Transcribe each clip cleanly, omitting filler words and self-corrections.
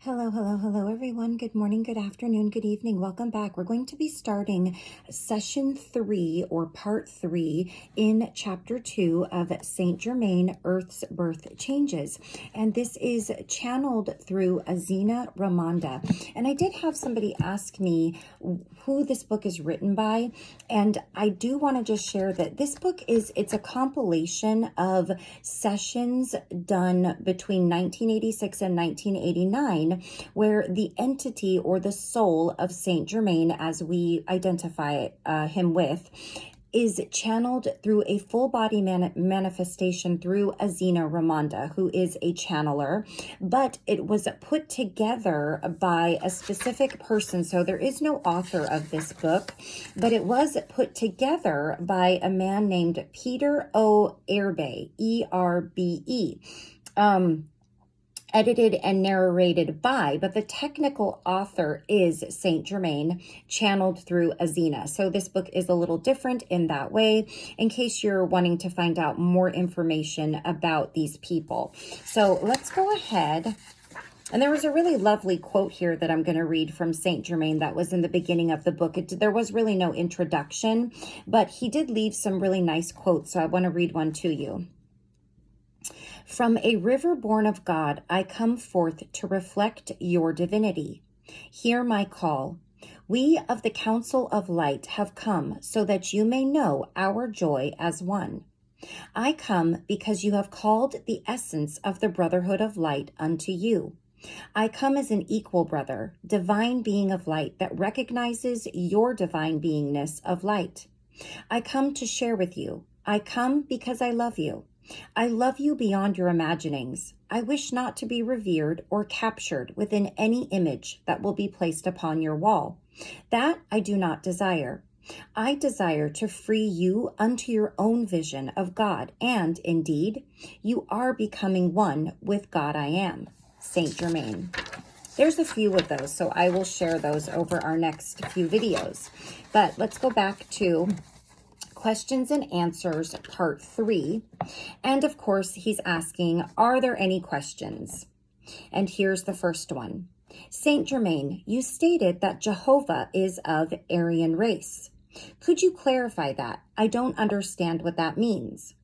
Hello, hello, hello, everyone. Good morning, good afternoon, good evening. Welcome back. We're going to be starting session 3 or part 3 in chapter 2 of Saint Germain, Earth's Birth Changes. And this is channeled through Azina Ramanda. And I did have somebody ask me who this book is written by. And I do want to just share that this book it's a compilation of sessions done between 1986 and 1989, where the entity or the soul of Saint Germain, as we identify him with, is channeled through a full body manifestation through Azina Ramanda, who is a channeler, but it was put together by a specific person. So there is no author of this book, but it was put together by a man named Peter O. Erbe, E-R-B-E. Edited and narrated by, but the technical author is Saint Germain, channeled through Azina. So this book is a little different in that way, in case you're wanting to find out more information about these people. So let's go ahead. And there was a really lovely quote here that I'm going to read from Saint Germain that was in the beginning of the book. There was really no introduction, but he did leave some really nice quotes. So I want to read one to you. From a river born of God, I come forth to reflect your divinity. Hear my call. We of the Council of Light have come so that you may know our joy as one. I come because you have called the essence of the Brotherhood of Light unto you. I come as an equal brother, divine being of light that recognizes your divine beingness of light. I come to share with you. I come because I love you. I love you beyond your imaginings. I wish not to be revered or captured within any image that will be placed upon your wall. That I do not desire. I desire to free you unto your own vision of God, and indeed, you are becoming one with God I am. Saint Germain. There's a few of those, so I will share those over our next few videos. But let's go back to questions and answers part 3. And of course, he's asking, are there any questions? And here's the first one. Saint Germain, you stated that Jehovah is of Aryan race. Could you clarify that? I don't understand what that means.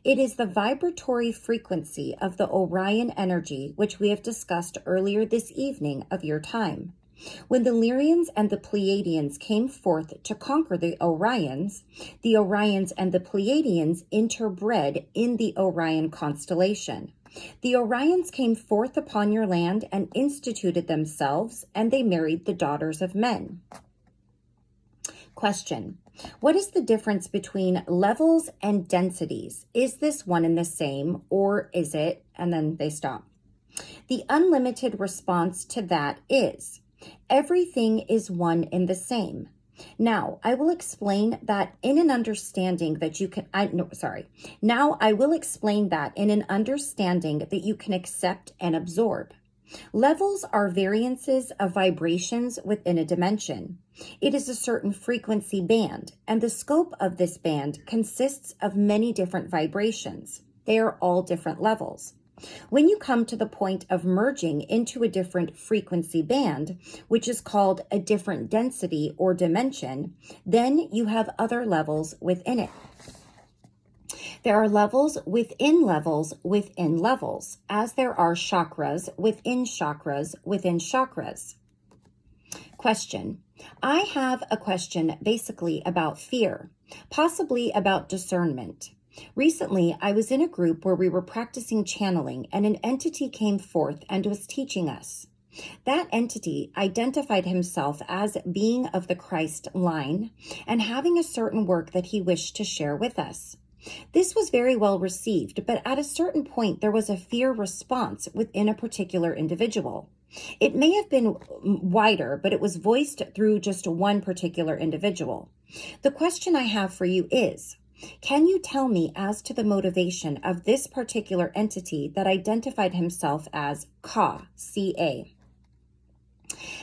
It is the vibratory frequency of the Orion energy, which we have discussed earlier this evening of your time. When the Lyrians and the Pleiadians came forth to conquer the Orions and the Pleiadians interbred in the Orion constellation. The Orions came forth upon your land and instituted themselves, and they married the daughters of men. Question. What is the difference between levels and densities? Is this one and the same, or is it? And then they stop. The unlimited response to that is, everything is one and the same. Now, I will explain that in an understanding that you can, Now, I will explain that in an understanding that you can accept and absorb. Levels are variances of vibrations within a dimension. It is a certain frequency band, and the scope of this band consists of many different vibrations. They are all different levels. When you come to the point of merging into a different frequency band, which is called a different density or dimension, then you have other levels within it. There are levels within levels within levels, as there are chakras within chakras within chakras. Question. I have a question basically about fear, possibly about discernment. Recently, I was in a group where we were practicing channeling, and an entity came forth and was teaching us. That entity identified himself as being of the Christ line and having a certain work that he wished to share with us. This was very well received, but at a certain point, there was a fear response within a particular individual. It may have been wider, but it was voiced through just one particular individual. The question I have for you is, can you tell me as to the motivation of this particular entity that identified himself as Ka, C-A?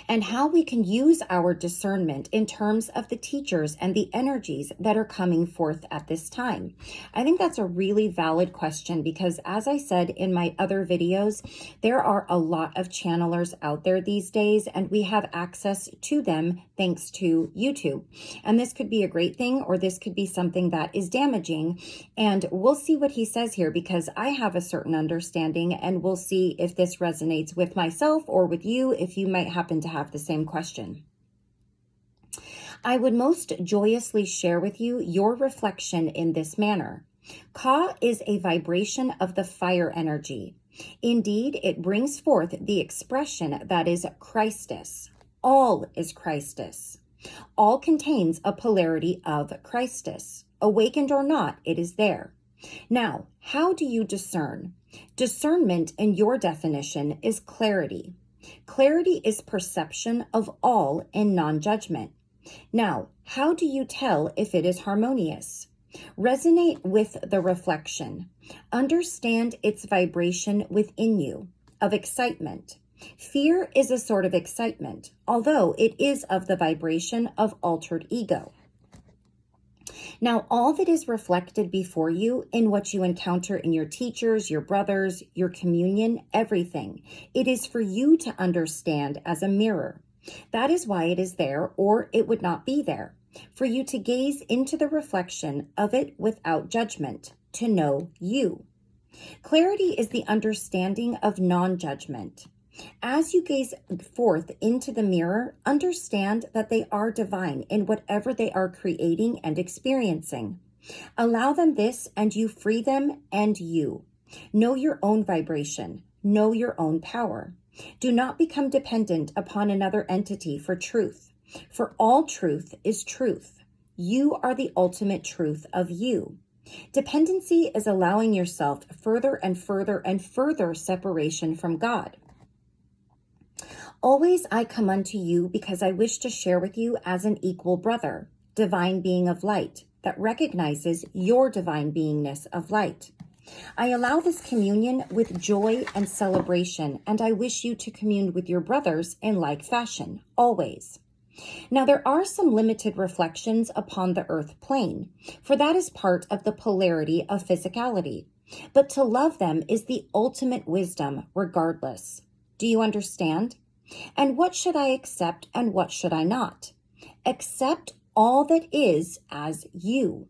and how we can use our discernment in terms of the teachers and the energies that are coming forth at this time. I think that's a really valid question because, as I said in my other videos, there are a lot of channelers out there these days, and we have access to them thanks to YouTube. And this could be a great thing, or this could be something that is damaging. And we'll see what he says here, because I have a certain understanding, and we'll see if this resonates with myself or with you, if you might happen to have the same question. I would most joyously share with you your reflection in this manner. Ka is a vibration of the fire energy. Indeed, it brings forth the expression that is Christus. All is Christus. All contains a polarity of Christus. Awakened or not, it is there. Now, how do you discern? Discernment, in your definition, is clarity. Clarity is perception of all in non-judgment. Now, how do you tell if it is harmonious? Resonate with the reflection. Understand its vibration within you of excitement. Fear is a sort of excitement, although it is of the vibration of altered ego. Now, all that is reflected before you in what you encounter in your teachers, your brothers, your communion, everything, it is for you to understand as a mirror. That is why it is there, or it would not be there. For you to gaze into the reflection of it without judgment, to know you. Clarity is the understanding of non-judgment. As you gaze forth into the mirror, understand that they are divine in whatever they are creating and experiencing. Allow them this, and you free them and you. Know your own vibration. Know your own power. Do not become dependent upon another entity for truth, for all truth is truth. You are the ultimate truth of you. Dependency is allowing yourself further and further and further separation from God. Always I come unto you because I wish to share with you as an equal brother, divine being of light, that recognizes your divine beingness of light. I allow this communion with joy and celebration, and I wish you to commune with your brothers in like fashion, always. Now, there are some limited reflections upon the earth plane, for that is part of the polarity of physicality. But to love them is the ultimate wisdom, regardless. Do you understand? And what should I accept and what should I not? Accept all that is as you.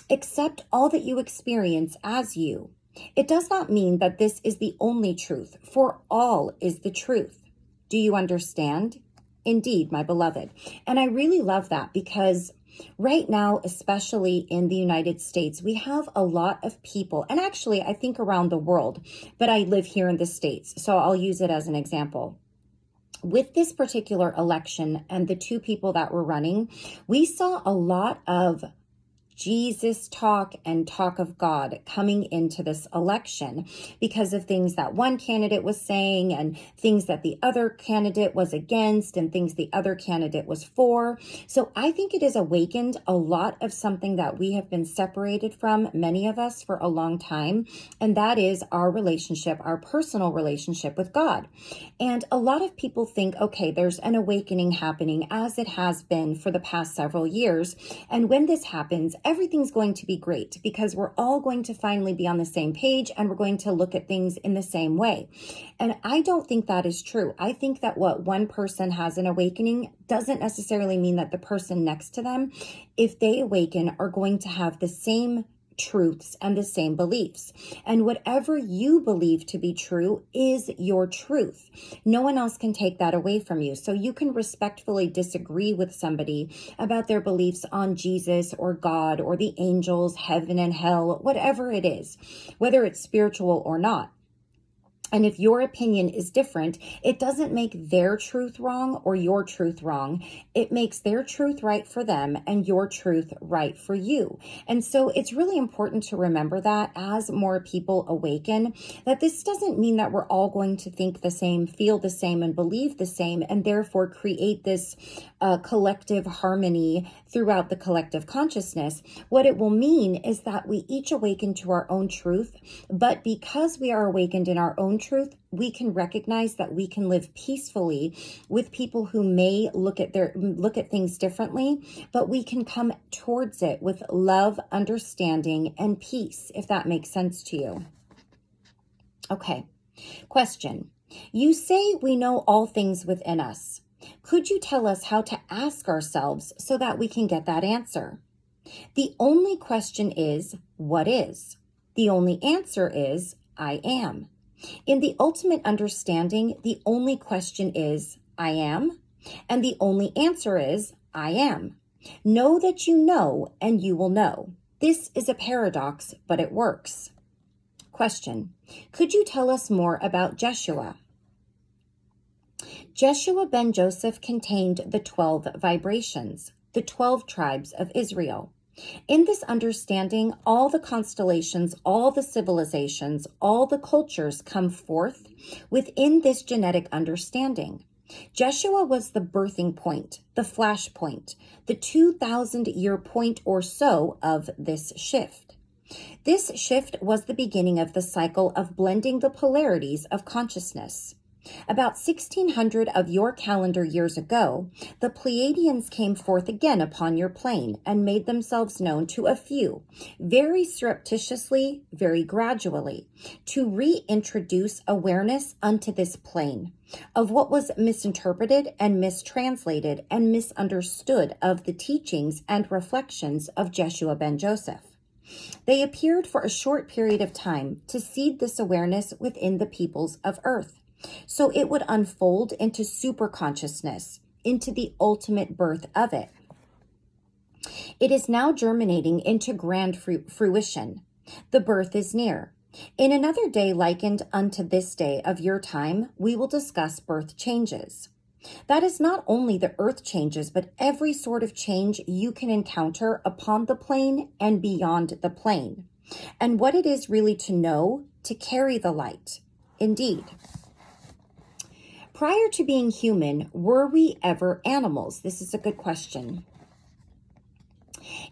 Accept all that you experience as you. It does not mean that this is the only truth, for all is the truth. Do you understand? Indeed, my beloved. And I really love that, because right now, especially in the United States, we have a lot of people, and actually I think around the world, but I live here in the States, so I'll use it as an example. With this particular election and the two people that were running, we saw a lot of Jesus talk and talk of God coming into this election because of things that one candidate was saying and things that the other candidate was against and things the other candidate was for. So I think it has awakened a lot of something that we have been separated from, many of us, for a long time, and that is our relationship, our personal relationship with God. And a lot of people think, okay, there's an awakening happening, as it has been for the past several years, and when this happens, everything's going to be great because we're all going to finally be on the same page and we're going to look at things in the same way. And I don't think that is true. I think that what one person has an awakening doesn't necessarily mean that the person next to them, if they awaken, are going to have the same truths and the same beliefs. And whatever you believe to be true is your truth. No one else can take that away from you. So you can respectfully disagree with somebody about their beliefs on Jesus or God or the angels, heaven and hell, whatever it is, whether it's spiritual or not. And if your opinion is different, it doesn't make their truth wrong or your truth wrong. It makes their truth right for them and your truth right for you. And so it's really important to remember that as more people awaken, that this doesn't mean that we're all going to think the same, feel the same, and believe the same, and therefore create this collective harmony throughout the collective consciousness. What it will mean is that we each awaken to our own truth, but because we are awakened in our own truth, we can recognize that we can live peacefully with people who may look at things differently, but we can come towards it with love, understanding, and peace, if that makes sense to you. Okay. Question. You say we know all things within us. Could you tell us how to ask ourselves so that we can get that answer? The only question is, what is? The only answer is, I am. In the ultimate understanding, the only question is, I am, and the only answer is, I am. Know that you know, and you will know. This is a paradox, but it works. Question. Could you tell us more about Jeshua? Jeshua ben Joseph contained the 12 vibrations, the 12 tribes of Israel. In this understanding, all the constellations, all the civilizations, all the cultures come forth within this genetic understanding. Jeshua was the birthing point, the flash point, the 2,000-year point or so of this shift. This shift was the beginning of the cycle of blending the polarities of consciousness. About 1600 of your calendar years ago, the Pleiadians came forth again upon your plane and made themselves known to a few, very surreptitiously, very gradually, to reintroduce awareness unto this plane of what was misinterpreted and mistranslated and misunderstood of the teachings and reflections of Jeshua ben Joseph. They appeared for a short period of time to seed this awareness within the peoples of Earth, so it would unfold into superconsciousness, into the ultimate birth of it. It is now germinating into grand fruition. The birth is near. In another day likened unto this day of your time, we will discuss birth changes. That is not only the earth changes, but every sort of change you can encounter upon the plane and beyond the plane, and what it is really to know, to carry the light. Indeed. Prior to being human, were we ever animals? This is a good question.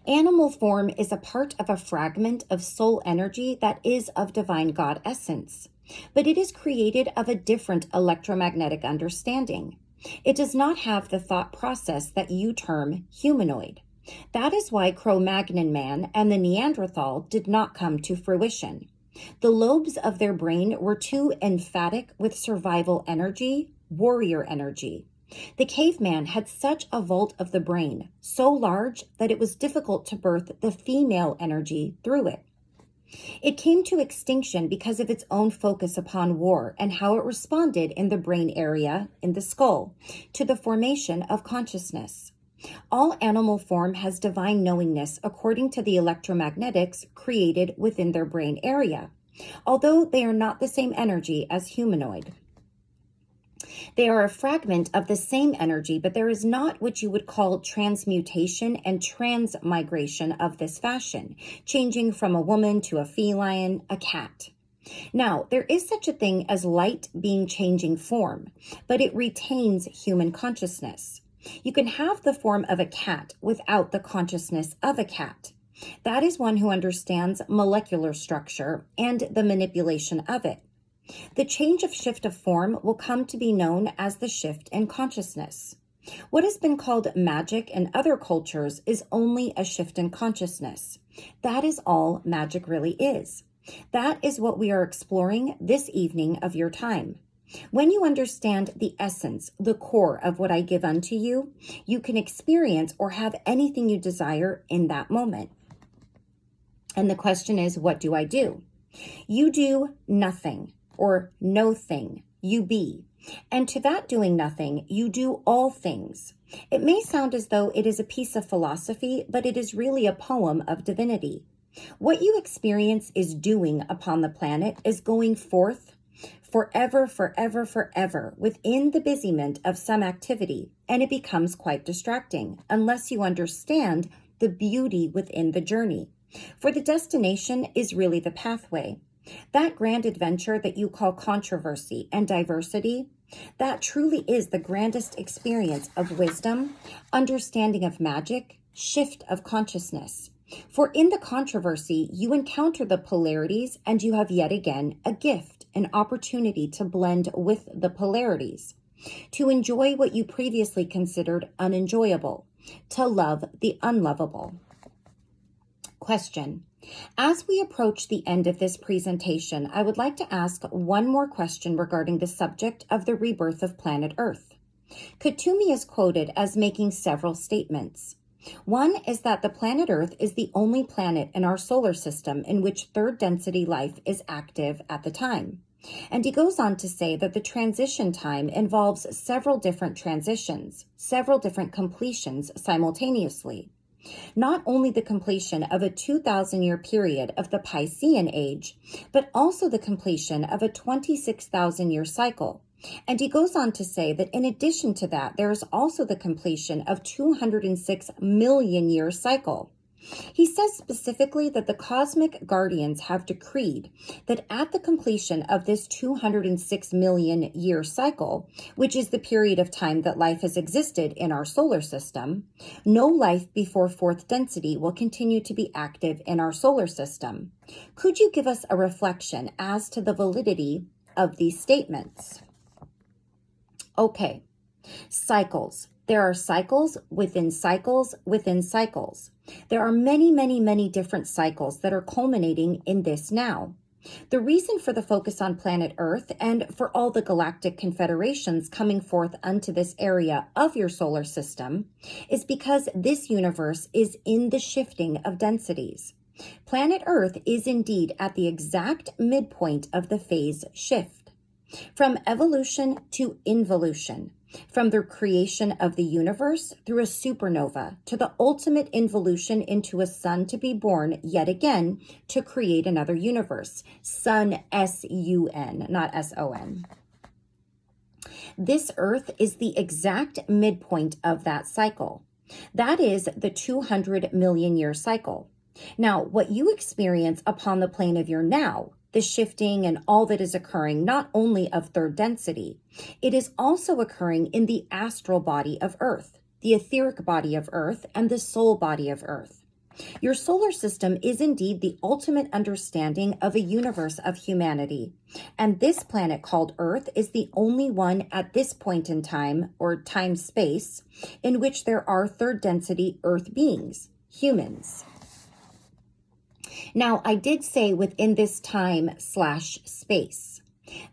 Animal form is a part of a fragment of soul energy that is of divine God essence, but it is created of a different electromagnetic understanding. It does not have the thought process that you term humanoid. That is why Cro-Magnon man and the Neanderthal did not come to fruition. The lobes of their brain were too emphatic with survival energy, warrior energy. The caveman had such a vault of the brain, so large that it was difficult to birth the female energy through it. It came to extinction because of its own focus upon war and how it responded in the brain area, in the skull, to the formation of consciousness. All animal form has divine knowingness according to the electromagnetics created within their brain area, although they are not the same energy as humanoid. They are a fragment of the same energy, but there is not what you would call transmutation and transmigration of this fashion, changing from a woman to a feline, a cat. Now, there is such a thing as light being changing form, but it retains human consciousness. You can have the form of a cat without the consciousness of a cat. That is one who understands molecular structure and the manipulation of it. The change of shift of form will come to be known as the shift in consciousness. What has been called magic in other cultures is only a shift in consciousness. That is all magic really is. That is what we are exploring this evening of your time. When you understand the essence, the core of what I give unto you, you can experience or have anything you desire in that moment. And the question is, what do I do? You do nothing. Or no thing, you be. And to that doing nothing, you do all things. It may sound as though it is a piece of philosophy, but it is really a poem of divinity. What you experience is doing upon the planet is going forth forever, forever, forever within the busyment of some activity, and it becomes quite distracting unless you understand the beauty within the journey. For the destination is really the pathway. That grand adventure that you call controversy and diversity, that truly is the grandest experience of wisdom, understanding of magic, shift of consciousness. For in the controversy, you encounter the polarities and you have yet again a gift, an opportunity to blend with the polarities, to enjoy what you previously considered unenjoyable, to love the unlovable. Question. As we approach the end of this presentation, I would like to ask one more question regarding the subject of the rebirth of planet Earth. Kuthumi is quoted as making several statements. One is that the planet Earth is the only planet in our solar system in which third density life is active at the time. And he goes on to say that the transition time involves several different transitions, several different completions simultaneously. Not only the completion of a 2,000-year period of the Piscean age, but also the completion of a 26,000-year cycle. And he goes on to say that in addition to that, there is also the completion of 206 million year cycle. He says specifically that the cosmic guardians have decreed that at the completion of this 206 million year cycle, which is the period of time that life has existed in our solar system, no life before fourth density will continue to be active in our solar system. Could you give us a reflection as to the validity of these statements? Okay, cycles. There are cycles within cycles within cycles. There are many, many, many different cycles that are culminating in this now. The reason for the focus on planet Earth and for all the galactic confederations coming forth unto this area of your solar system is because this universe is in the shifting of densities. Planet Earth is indeed at the exact midpoint of the phase shift. From evolution to involution, from the creation of the universe through a supernova to the ultimate involution into a sun to be born yet again to create another universe. Sun, S-U-N, not S-O-N. This Earth is the exact midpoint of that cycle. That is the 200 million year cycle. Now, what you experience upon the plane of your now, the shifting and all that is occurring not only of third density, it is also occurring in the astral body of Earth, the etheric body of Earth, and the soul body of Earth. Your solar system is indeed the ultimate understanding of a universe of humanity, and this planet called Earth is the only one at this point in time, or time-space, in which there are third density Earth beings, humans. Now, I did say within this time/space.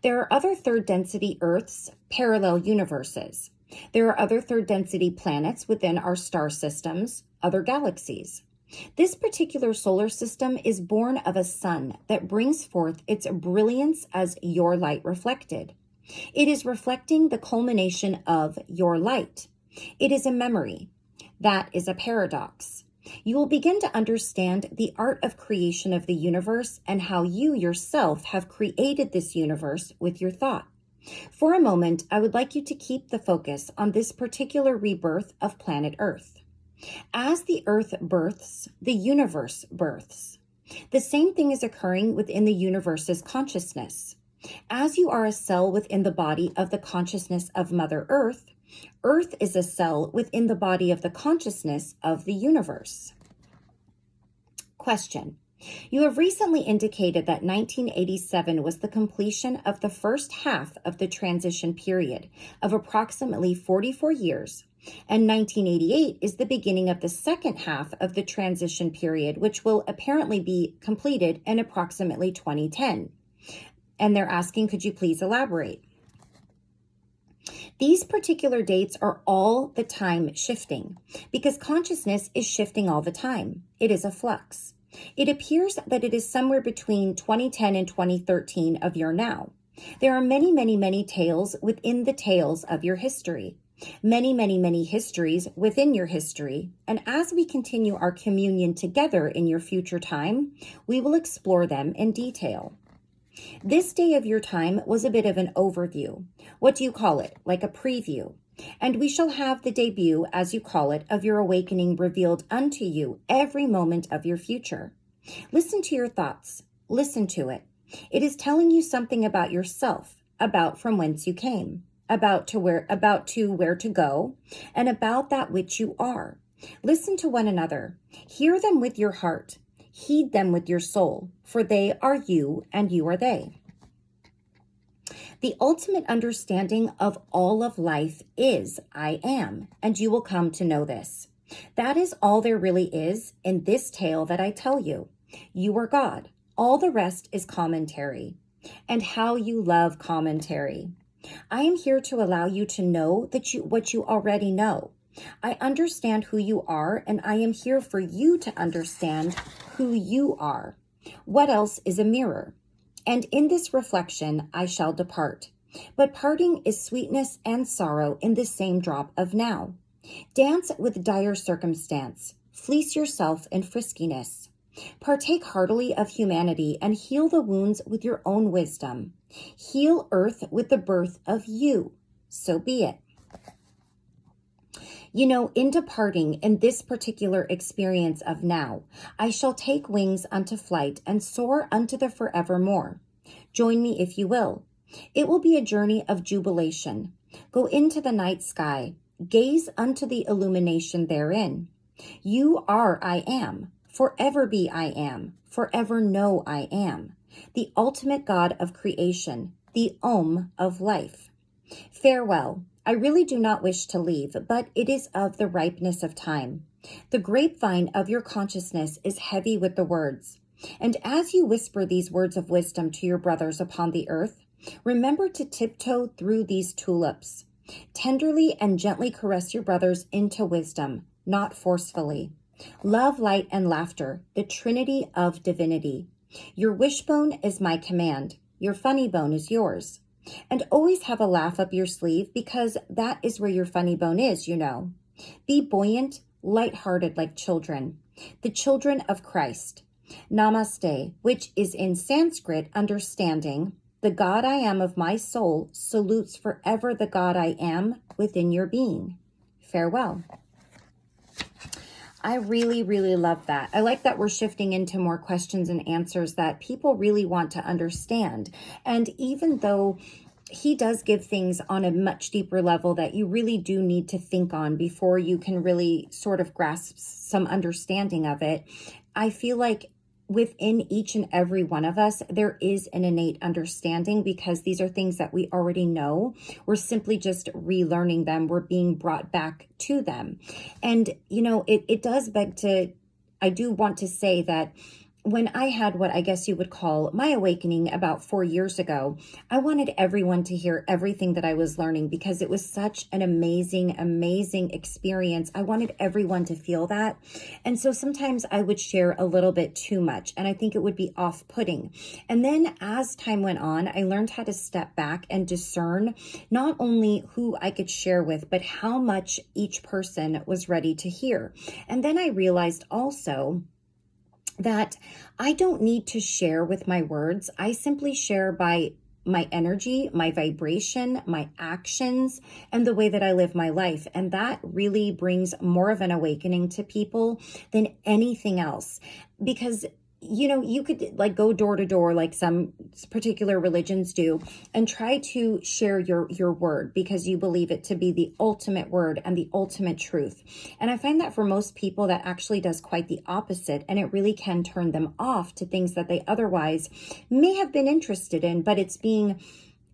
There are other third density Earths, parallel universes. There are other third density planets within our star systems, other galaxies. This particular solar system is born of a sun that brings forth its brilliance as your light reflected. It is reflecting the culmination of your light. It is a memory. That is a paradox. You will begin to understand the art of creation of the universe and how you yourself have created this universe with your thought. For a moment, I would like you to keep the focus on this particular rebirth of planet Earth. As the Earth births, the universe births. The same thing is occurring within the universe's consciousness. As you are a cell within the body of the consciousness of Mother Earth, Earth is a cell within the body of the consciousness of the universe. Question. You have recently indicated that 1987 was the completion of the first half of the transition period of approximately 44 years, and 1988 is the beginning of the second half of the transition period, which will apparently be completed in approximately 2010. And they're asking, could you please elaborate? These particular dates are all the time shifting because consciousness is shifting all the time. It is a flux. It appears that it is somewhere between 2010 and 2013 of your now. There are many, many, many tales within the tales of your history. Many, many, many histories within your history. And as we continue our communion together in your future time, we will explore them in detail. This day of your time was a bit of an overview. What do you call it? Like a preview. And we shall have the debut, as you call it, of your awakening revealed unto you every moment of your future. Listen to your thoughts. Listen to it. It is telling you something about yourself, about from whence you came, about to where to go, and about that which you are. Listen to one another. Hear them with your heart. Heed them with your soul, for they are you and you are they. The ultimate understanding of all of life is I am, and you will come to know this. That is all there really is in this tale that I tell you. You are God. All the rest is commentary. And how you love commentary. I am here to allow you to know what you already know. I understand who you are, and I am here for you to understand who you are. What else is a mirror? And in this reflection I shall depart. But parting is sweetness and sorrow in the same drop of now. Dance with dire circumstance. Fleece yourself in friskiness. Partake heartily of humanity and heal the wounds with your own wisdom. Heal earth with the birth of you. So be it. In departing in this particular experience of now, I shall take wings unto flight and soar unto the forevermore. Join me if you will. It will be a journey of jubilation. Go into the night sky. Gaze unto the illumination therein. You are I am. Forever be I am. Forever know I am. The ultimate God of creation. The Om of life. Farewell. I really do not wish to leave, but it is of the ripeness of time. The grapevine of your consciousness is heavy with the words. And as you whisper these words of wisdom to your brothers upon the earth, remember to tiptoe through these tulips. Tenderly and gently caress your brothers into wisdom, not forcefully. Love, light, and laughter, the trinity of divinity. Your wishbone is my command. Your funny bone is yours. And always have a laugh up your sleeve, because that is where your funny bone is, Be buoyant, light-hearted like children, the children of Christ. Namaste, which is in Sanskrit understanding, the God I am of my soul salutes forever the God I am within your being. Farewell. I really, really love that. I like that we're shifting into more questions and answers that people really want to understand. And even though he does give things on a much deeper level that you really do need to think on before you can really sort of grasp some understanding of it, I feel like within each and every one of us, there is an innate understanding, because these are things that we already know. We're simply just relearning them. We're being brought back to them. And, it does beg to, I do want to say that when I had what I guess you would call my awakening about 4 years ago, I wanted everyone to hear everything that I was learning, because it was such an amazing, amazing experience. I wanted everyone to feel that. And so sometimes I would share a little bit too much, and I think it would be off-putting. And then as time went on, I learned how to step back and discern not only who I could share with, but how much each person was ready to hear. And then I realized also that I don't need to share with my words. I simply share by my energy, my vibration, my actions, and the way that I live my life. And that really brings more of an awakening to people than anything else. Because you could go door to door like some particular religions do and try to share your word because you believe it to be the ultimate word and the ultimate truth. And I find that for most people that actually does quite the opposite, and it really can turn them off to things that they otherwise may have been interested in, but it's being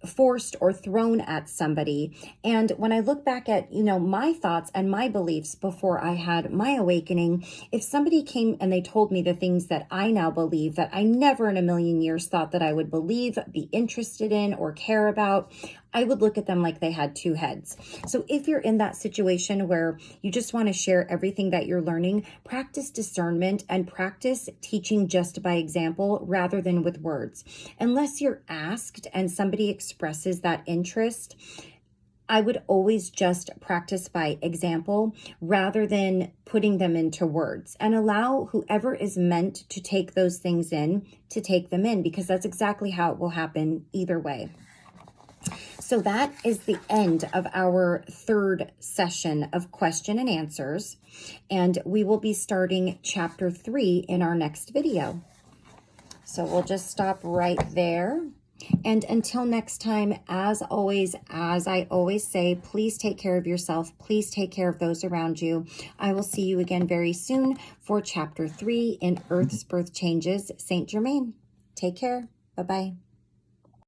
forced or thrown at somebody. And when I look back at, my thoughts and my beliefs before I had my awakening, if somebody came and they told me the things that I now believe that I never in a million years thought that I would believe, be interested in, or care about, I would look at them like they had two heads. So if you're in that situation where you just want to share everything that you're learning, practice discernment and practice teaching just by example rather than with words. Unless you're asked and somebody expresses that interest, I would always just practice by example rather than putting them into words, and allow whoever is meant to take those things in to take them in, because that's exactly how it will happen either way. So that is the end of our third session of question and answers, and we will be starting chapter 3 in our next video. So we'll just stop right there. And until next time, as always, as I always say, please take care of yourself. Please take care of those around you. I will see you again very soon for chapter 3 in Earth's Birth Changes, Saint Germain. Take care. Bye-bye.